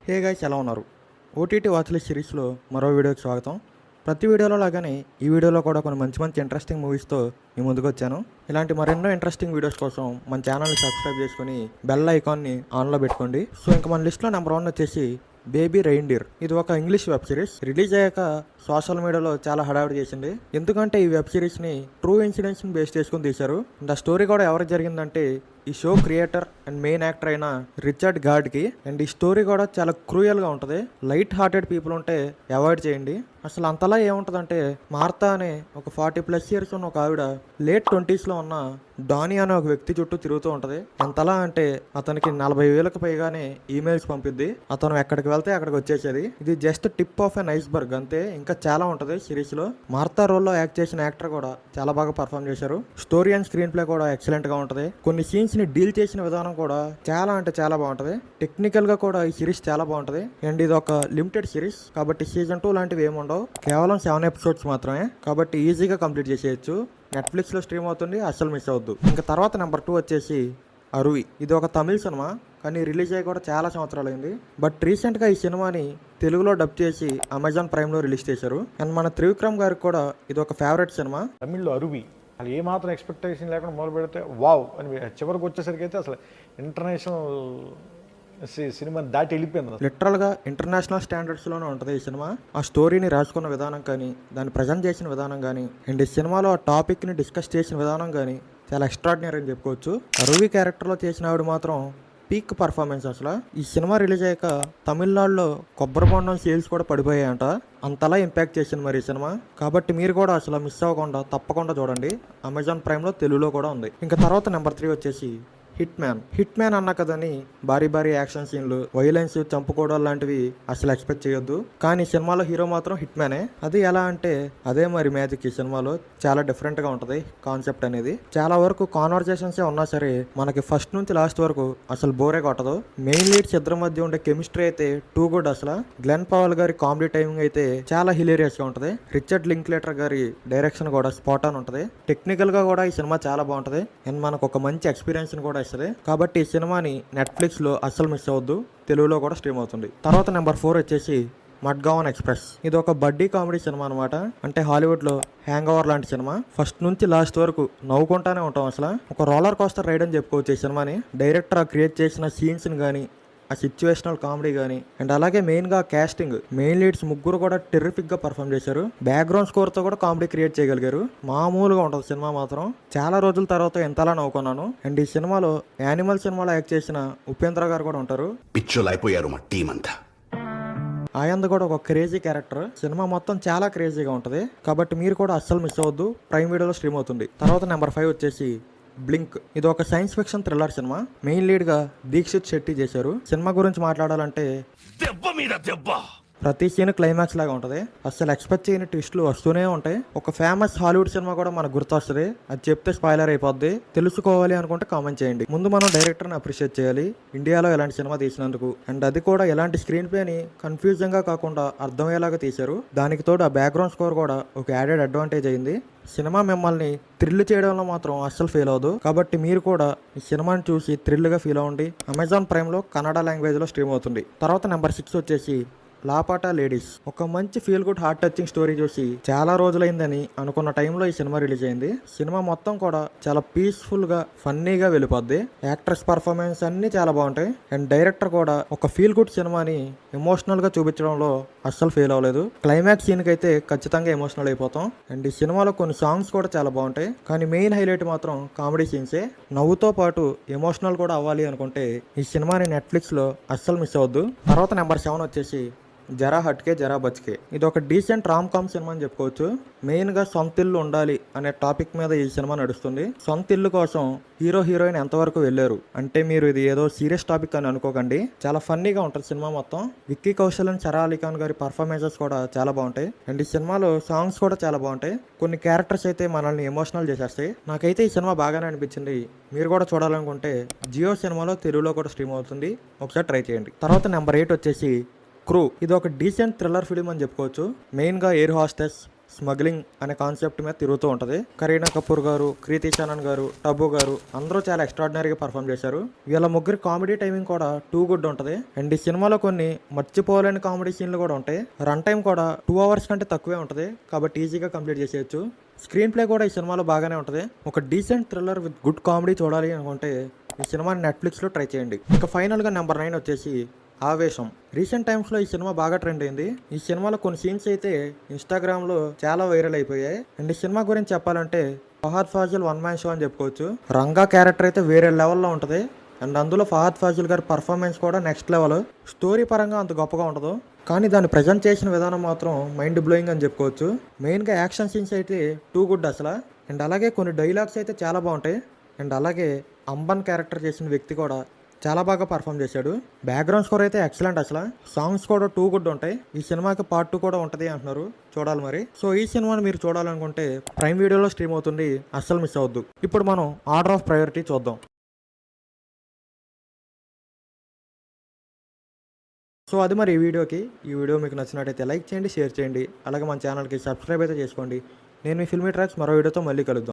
Hey guys, ఎలా ఉన్నారు? OTT watch list సిరీస్లో మరో వీడియోకి స్వాగతం. ప్రతి వీడియోలో లాగానే ఈ వీడియోలో కూడా కొన్ని మంచి మంచి ఇంట్రెస్టింగ్ మూవీస్తో మీ ముందుకు వచ్చాను. ఇలాంటి మరెన్నో ఇంట్రెస్టింగ్ వీడియోస్ కోసం మన ఛానల్ని సబ్స్క్రైబ్ చేసుకుని బెల్ ఐకాన్ని ఆన్లో పెట్టుకోండి. సో ఇంకా మన లిస్ట్లో నెంబర్ 1 వచ్చేసి బేబీ రెయిన్డియర్. ఇది ఒక ఇంగ్లీష్ వెబ్ సిరీస్. రిలీజ్ అయ్యాక సోషల్ మీడియాలో చాలా హడావిడి చేసింది. ఎందుకంటే ఈ వెబ్ సిరీస్ని ట్రూ ఇన్సిడెంట్స్ని బేస్ చేసుకుని తీశారు. అండ్ ఆ స్టోరీ కూడా ఎవరికి జరిగిందంటే ఈ show creator and main actor అయిన రిచర్డ్ గార్డ్కి. అండ్ ఈ స్టోరీ కూడా చాలా క్రూయల్గా ఉంటుంది. లైట్ హార్టెడ్ పీపుల్ ఉంటే అవాయిడ్ చేయండి. అసలు అంతలా ఏముంటుందంటే, మార్తా అనే ఒక 40+ ఇయర్స్ ఉన్న ఒక ఆవిడ లేట్ 20sలో ఉన్న డానీ అనే ఒక వ్యక్తి చుట్టూ తిరుగుతూ ఉంటుంది. ఎంతలా అంటే అతనికి 40,000కి పైగానే ఈమెయిల్స్ పంపిద్ది. అతను ఎక్కడికి వెళ్తే అక్కడికి వచ్చేసేది. ఇది just tip of an iceberg అంతే. ఇంకా చాలా ఉంటుంది సిరీస్లో. మార్తా రోల్లో యాక్ట్ చేసిన యాక్టర్ కూడా చాలా బాగా పర్ఫామ్ చేశారు. స్టోరీ అండ్ స్క్రీన్ ప్లే కూడా ఎక్సలెంట్గా ఉంటుంది. కొన్ని సీన్స్ ని డీల్ చేసిన విధానం కూడా చాలా అంటే చాలా బాగుంటుంది. టెక్నికల్ గా కూడా ఈ సిరీస్ చాలా బాగుంటుంది. అండ్ ఇది ఒక లిమిటెడ్ సిరీస్ కాబట్టి సీజన్ 2 లాంటివి ఏముండవు. కేవలం 7 ఎపిసోడ్స్ మాత్రమే కాబట్టి ఈజీగా కంప్లీట్ చేసేయచ్చు. నెట్ఫ్లిక్స్లో స్ట్రీమ్ అవుతుంది, అస్సలు మిస్ అవద్దు. ఇంకా తర్వాత నెంబర్ 2 వచ్చేసి అరువి. ఇది ఒక తమిళ సినిమా, కానీ రిలీజ్ అయ్యి కూడా చాలా సంవత్సరాలు అయింది. బట్ రీసెంట్గా ఈ సినిమాని తెలుగులో డబ్ చేసి అమెజాన్ ప్రైమ్లో రిలీజ్ చేశారు. అండ్ మన త్రివిక్రమ్ గారికి కూడా ఇది ఒక ఫేవరెట్ సినిమా. తమిళ్లో అరువి అసలు ఏమాత్రం ఎక్స్పెక్టేషన్ లేకుండా మొదలు పెడితే వావ్ అని చివరికి వచ్చేసరికి అయితే అసలు ఇంటర్నేషనల్ సినిమాని దాటి వెళ్ళిపోయింది. లిటరల్గా ఇంటర్నేషనల్ స్టాండర్డ్స్లోనే ఉంటుంది ఈ సినిమా. ఆ స్టోరీని రాసుకున్న విధానం కానీ, దాన్ని ప్రజెంట్ చేసిన విధానం కానీ, అండ్ ఈ సినిమాలో ఆ టాపిక్ని డిస్కస్ చేసిన విధానం కానీ చాలా ఎక్స్ట్రాడినరీ అని చెప్పుకోవచ్చు. అరువి క్యారెక్టర్లో చేసిన ఆవిడ మాత్రం పీక్ పర్ఫార్మెన్స్. అసలు ఈ సినిమా రిలీజ్ అయ్యాక తమిళనాడులో కొబ్బరి బొండం సేల్స్ కూడా పడిపోయాయంట. అంతలా ఇంపాక్ట్ చేసింది మరి ఈ సినిమా. కాబట్టి మీరు కూడా అసలు మిస్ అవ్వకుండా తప్పకుండా చూడండి. అమెజాన్ ప్రైమ్లో తెలుగులో కూడా ఉంది. ఇంకా తర్వాత నెంబర్ 3 వచ్చేసి హిట్ మ్యాన్ అన్న కదని భారీ భారీ యాక్షన్ సీన్లు, వైలెన్స్, చంపుకోవడం లాంటివి అసలు ఎక్స్పెక్ట్ చేయొద్దు. కానీ సినిమాలో హీరో మాత్రం హిట్ మ్యానే. అది ఎలా అంటే అదే మరి మ్యాజిక్. ఈ సినిమాలో చాలా డిఫరెంట్ గా ఉంటది కాన్సెప్ట్ అనేది. చాలా వరకు కాన్వర్జేషన్స్ ఉన్నా సరే మనకి ఫస్ట్ నుంచి లాస్ట్ వరకు అసలు బోరే కొట్టదు. మెయిన్ లీడ్స్ ఇద్దరి మధ్య ఉండే కెమిస్ట్రీ అయితే టూ గుడ్. అసలు గ్లెన్ పవల్ గారి కామెడీ టైమింగ్ అయితే చాలా హిలేరియస్ గా ఉంటది. రిచర్డ్ లింక్లేటర్ గారి డైరెక్షన్ కూడా స్పాట్ ఆన్ ఉంటది. టెక్నికల్ గా కూడా ఈ సినిమా చాలా బాగుంటది. అండ్ మనకు ఒక మంచి ఎక్స్పీరియన్స్ కూడా ఇస్తుంది. కాబట్టి ఈ సినిమాని నెట్ఫ్లిక్స్ లో అస్సలు మిస్ అవ్వద్దు. తెలుగులో కూడా స్ట్రీమ్ అవుతుంది. తర్వాత నెంబర్ 4 వచ్చేసి మడ్గావన్ ఎక్స్ప్రెస్. ఇది ఒక బడ్డీ కామెడీ సినిమా అనమాట. అంటే హాలీవుడ్ లో హ్యాంగ్ ఓవర్ లాంటి సినిమా. ఫస్ట్ నుంచి లాస్ట్ వరకు నవ్వుకుంటానే ఉంటాం. అసలు ఒక రోలర్ కోస్టర్ రైడ్ అని చెప్పుకోవచ్చు ఈ సినిమాని. డైరెక్టర్ క్రియేట్ చేసిన సీన్స్ ని కానీ, ఆ సిచ్యువేషనల్ కామెడీ కానీ, అండ్ అలాగే మెయిన్ గా కాస్టింగ్, మెయిన్ లీడ్స్ ముగ్గురు కూడా టెర్రిఫిక్ గా పర్ఫామ్ చేశారు. బ్యాక్గ్రౌండ్ స్కోర్ తో కూడా కామెడీ క్రియేట్ చేయగలిగారు. మామూలుగా ఉంటుంది సినిమా మాత్రం. చాలా రోజుల తర్వాత ఎంతలా నవ్వుకున్నాను. అండ్ ఈ సినిమాలో యానిమల్ సినిమాలో యాక్ట్ చేసిన ఉపేంద్ర గారు కూడా ఉంటారు. పిచ్చోలైపోయారు మా టీం అంతా. ఆయన కూడా ఒక క్రేజీ క్యారెక్టర్. సినిమా మొత్తం చాలా క్రేజీగా ఉంటుంది. కాబట్టి మీరు కూడా అస్సలు మిస్ అవ్వద్దు. ప్రైమ్ వీడియోలో స్ట్రీమ్ అవుతుంది. తర్వాత నెంబర్ 5 వచ్చేసి బ్లింక్. ఇది ఒక science fiction thriller cinema. Main lead గా దీక్షిత్ శెట్టి చేశారు. సినిమా గురించి మాట్లాడాలంటే దెబ్బ మీద దెబ్బ, ప్రతి సీన్ క్లైమాక్స్ లాగా ఉంటది. అసలు ఎక్స్పెక్ట్ చేయని ట్విస్టులు వస్తూనే ఉంటాయి. ఒక ఫేమస్ హాలీవుడ్ సినిమా కూడా మనకు గుర్తొస్తుంది. అది చెప్తే స్పాయిలర్ అయిపోద్ది. తెలుసుకోవాలి అనుకుంటే కామెంట్ చేయండి. ముందు మనం డైరెక్టర్ని అప్రిషియేట్ చేయాలి ఇన్నియాలో ఇలాంటి సినిమా తీసినందుకు. అండ్ అది కూడా ఎలాంటి స్క్రీన్ ప్లేని కన్ఫ్యూజింగ్ గా కాకుండా అర్థమయ్యేలాగా తీశారు. దానికి తోడు ఆ బ్యాక్గ్రౌండ్ స్కోర్ కూడా ఒక యాడెడ్ అడ్వాంటేజ్ అయింది. సినిమా మిమ్మల్ని థ్రిల్ చేయడంలో మాత్రం అస్సలు ఫెయిల్ అవ్వదు. కాబట్టి మీరు కూడా ఈ సినిమాని చూసి థ్రిల్ గా ఫీల్ అవ్వండి. అమెజాన్ ప్రైమ్ లో కన్నడ లాంగ్వేజ్ లో స్ట్రీమ్ అవుతుంది. తర్వాత నెంబర్ 6 వచ్చేసి లాపాటా లేడీస్. ఒక మంచి feel good heart touching story చూసి చాలా రోజులైందని అనుకున్న టైంలో ఈ సినిమా రిలీజ్ అయింది. సినిమా మొత్తం కూడా చాలా పీస్ఫుల్ గా ఫన్నీగా వెళ్ళిపోద్ది. యాక్ట్రెస్ పర్ఫార్మెన్స్ అన్ని చాలా బాగుంటాయి. అండ్ డైరెక్టర్ కూడా ఒక ఫీల్ గుడ్ సినిమాని ఎమోషనల్ గా చూపించడంలో అస్సలు ఫెయిల్ అవ్వలేదు. క్లైమాక్స్ సీన్ కి అయితే ఖచ్చితంగా ఎమోషనల్ అయిపోతాం. అండ్ ఈ సినిమాలో కొన్ని సాంగ్స్ కూడా చాలా బాగుంటాయి. కానీ మెయిన్ హైలైట్ మాత్రం కామెడీ సీన్సే. నవ్వుతో పాటు ఎమోషనల్ కూడా అవ్వాలి అనుకుంటే ఈ సినిమాని నెట్ఫ్లిక్స్ లో అస్సలు మిస్ అవ్వద్దు. తర్వాత నెంబర్ 7 వచ్చేసి జరా హట్కే జరా బచ్కే. ఇది ఒక డీసెంట్ రామ్ కామ్ సినిమా అని చెప్పుకోవచ్చు. మెయిన్ గా సొంత ఇల్లు ఉండాలి అనే టాపిక్ మీద ఈ సినిమా నడుస్తుంది. సొంత ఇల్లు కోసం హీరో హీరోయిన్ ఎంతవరకు వెళ్ళారు అంటే మీరు ఇది ఏదో సీరియస్ టాపిక్ అని అనుకోకండి. చాలా ఫన్నీగా ఉంటుంది సినిమా మొత్తం. విక్కీ కౌశల్ అండ్ సరా అలీ ఖాన్ గారి పర్ఫార్మెన్సెస్ కూడా చాలా బాగుంటాయి. అండ్ ఈ సినిమాలో సాంగ్స్ కూడా చాలా బాగుంటాయి. కొన్ని క్యారెక్టర్స్ అయితే మనల్ని ఎమోషనల్ చేసేస్తాయి. నాకైతే ఈ సినిమా బాగానే అనిపించింది. మీరు కూడా చూడాలనుకుంటే జియో సినిమాలో తెలుగులో కూడా స్ట్రీమ్ అవుతుంది. ఒకసారి ట్రై చేయండి. తర్వాత నెంబర్ 8 వచ్చేసి క్రూ. ఇది ఒక డీసెంట్ థ్రిల్లర్ ఫిలిం అని చెప్పుకోవచ్చు. మెయిన్ గా ఎయిర్ హాస్టెస్, స్మగ్లింగ్ అనే కాన్సెప్ట్ మీద తిరుగుతూ ఉంటుంది. కరీనా కపూర్ గారు, కృతి సనన్ గారు, టబు గారు అందరూ చాలా ఎక్స్ట్రాడినరీగా పర్ఫామ్ చేశారు. వీళ్ళ ముగ్గురు కామెడీ టైమింగ్ కూడా టూ గుడ్ ఉంటుంది. అండ్ ఈ సినిమాలో కొన్ని మర్చిపోలేని కామెడీ సీన్లు కూడా ఉంటాయి. రన్ టైం కూడా 2 hours కంటే తక్కువే ఉంటుంది, కాబట్టి ఈజీగా కంప్లీట్ చేసేయచ్చు. స్క్రీన్ ప్లే కూడా ఈ సినిమాలో బాగానే ఉంటుంది. ఒక decent thriller with good comedy చూడాలి అనుకుంటే ఈ సినిమాని నెట్ఫ్లిక్స్లో ట్రై చేయండి. ఇక ఫైనల్గా నెంబర్ 9 వచ్చేసి ఆవేశం. రీసెంట్ టైమ్స్లో ఈ సినిమా బాగా ట్రెండ్ అయింది. ఈ సినిమాలో కొన్ని సీన్స్ అయితే ఇన్స్టాగ్రామ్లో చాలా వైరల్ అయిపోయాయి. అండ్ ఈ సినిమా గురించి చెప్పాలంటే Fahadh Faasil one man show అని చెప్పుకోవచ్చు. రంగా క్యారెక్టర్ అయితే వేరే లెవెల్లో ఉంటుంది. అండ్ అందులో ఫహద్ ఫాజిల్ గారి పర్ఫార్మెన్స్ కూడా నెక్స్ట్ లెవెల్. స్టోరీ పరంగా అంత గొప్పగా ఉండదు, కానీ దాన్ని ప్రజెంట్ చేసిన విధానం మాత్రం మైండ్ బ్లోయింగ్ అని చెప్పుకోవచ్చు. మెయిన్గా యాక్షన్ సీన్స్ అయితే టూ గుడ్ అసలు. అండ్ అలాగే కొన్ని డైలాగ్స్ అయితే చాలా బాగుంటాయి. అండ్ అలాగే అంబన్ క్యారెక్టర్ చేసిన వ్యక్తి కూడా చాలా బాగా పర్ఫామ్ చేశాడు. బ్యాక్గ్రౌండ్ స్కోర్ అయితే ఎక్సలెంట్ అసలు. సాంగ్స్ కూడా టూ గుడ్ ఉంటాయి. ఈ సినిమాకి పార్ట్ 2 కూడా ఉంటుంది అంటున్నారు, చూడాలి మరి. సో ఈ సినిమాని మీరు చూడాలనుకుంటే ప్రైమ్ వీడియోలో స్ట్రీమ్ అవుతుంది, అస్సలు మిస్ అవ్వద్దు. ఇప్పుడు మనం ఆర్డర్ ఆఫ్ ప్రయారిటీ చూద్దాం. సో అది మరి ఈ వీడియో మీకు నచ్చినట్టయితే లైక్ చేయండి, షేర్ చేయండి. అలాగే మన ఛానల్కి సబ్స్క్రైబ్ అయితే చేసుకోండి. నేను మీ ఫిల్మీ ట్రాక్స్ మరో వీడియోతో మళ్ళీ కలుద్దాం.